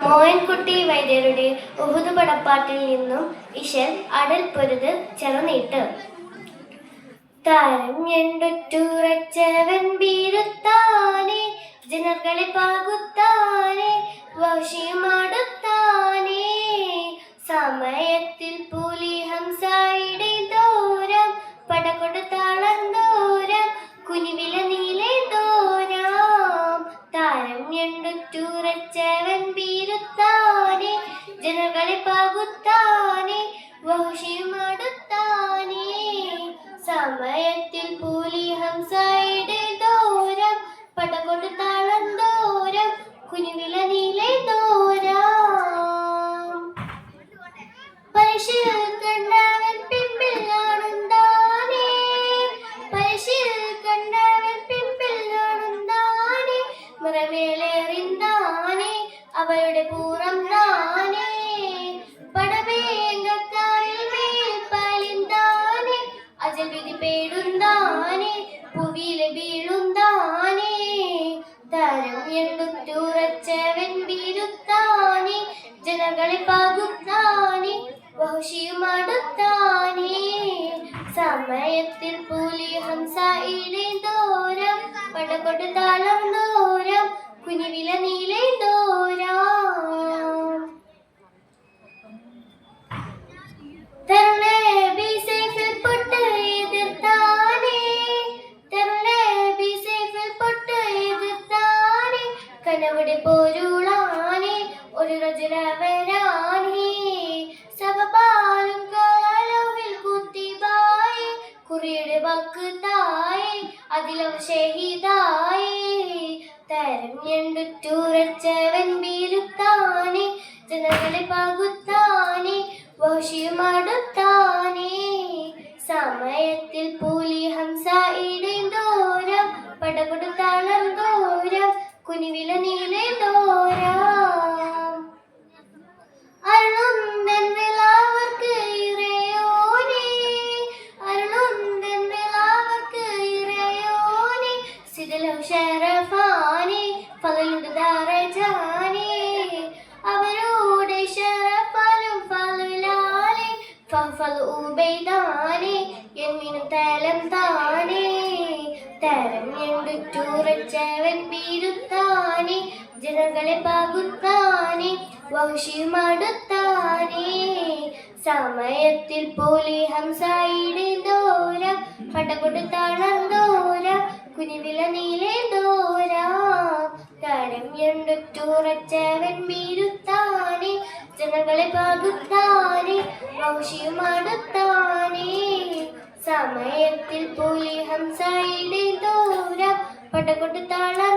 മോയൻകുട്ടി വൈദ്യരുടെ ഉഹുദ് പടപ്പാട്ടിൽ നിന്നും ഇശൽ അടൽ പൊരുത് ചെറുനീട്ട്. താരം ഞെണ്ടുറ്റുറച്ചവൻ വീരുത്താനെ, ജനങ്ങളെ പാകുത്താനെ, വശിയുമാടുത്താനെ. സമയത്തിൽ പുലി ഹംസായുടെ ദൂരം, പടകൊടുത്താളം ദൂരം, കുനിവില നീലെ ദൂരം. താരം ഞെണ്ടുറ്റുറച്ചവൻ വീരുത്താനെ, ജനങ്ങളെ പാകുത്താനെ, വശിയുമാടുത്താനെ. സമയത്തിൽ പുലി ഹംസയുടെ ദൂരം, പടകൊടുത്താളം ദൂരം, കുനിവില നീലെ ദൂരം. പരശിൽ കണ്ടവൻ പിമ്പിൽ കാണുന്നാനെ, പരശിൽ കണ്ടവൻ പിമ്പിൽ കാണുന്നാനെ. മറവേലേറിന്താനെ അവരുടെ പൂർവം താനെ, പടവേങ്കക്കാരിൽ മേൽ പാലിന്താനെ. അജൽ വിധി പേടുന്താനെ, പുവിയിലെ വീഴുന്താനെ. താരം ഞെണ്ടുറ്റുറച്ചവൻ വീരുത്താനെ, ജനങ്ങളെ പാകുത്താനെ, വഹുഷിയുമാടുത്താനെ. സമയത്തിൽ പുലി ഹംസയുടെ ദൂരം, പടകൊടുത്താളം ദൂരം, കുനിവില നീലെ ദൂരം. തരുണബി സൈഫിൽ പൊട്ട് എതിർത്താനെ, തരുണബി സൈഫിൽ പൊട്ട് എതിർത്താനെ. കനവിടെ പോരുളാനെ, ഒരു രജുലവരാനെ. സഭപാലും കാലോവിൽ കുത്തിബായി, കുറിയുടെ വാക്ക് തായി, അതിലവ ഷഹീദായി. തരം ഞെണ്ടുറ്റുറച്ചവൻ വീരുത്താനെ, ജനങ്ങളെ പാകുത്താനെ, വശിയുമാടുത്താനെ. സമയത്തിൽ പുലി ഹംസയുടെ ദൂരം, പടകൊടുത്താളം ദൂരം, കുനിവില നീലെ ദൂരം. അരുളുന്തൻ വിളാവർക്ക് ഇറയോനെ, അരുളുന്തൻ വിളാവർക്ക് ഇറയോനെ. സിദലു ഷറഫാനെ, ഫളലുടെ ദറജാനെ. അവരുടെ ഷറഫാലും ഫളുലാലെ, ഫളു ഉബൈദാനെ, എന്നിനും തലം താനെ. തരം ഞെണ്ടുറ്റുറച്ചവൻ വീരുത്താനെ, ജനങ്ങളെ പാകുത്താനെ, വഹുഷിയുമാടുത്താനെ. സമയത്തിൽ പുലി ഹംസയുടെ ദൂരം, പടകൊടുത്താളം ദൂരം, കുനിവില നീലെ ദൂരം. തരം ഞെണ്ടുറ്റുറച്ചവൻ വീരുത്താനെ, ജനങ്ങളെ പാകുത്താനെ, വഹുഷിയുമാടുത്താനെ. സമയത്തിൽ പുലി ഹംസയുടെ ദൂരം, പടകൊടുത്താളം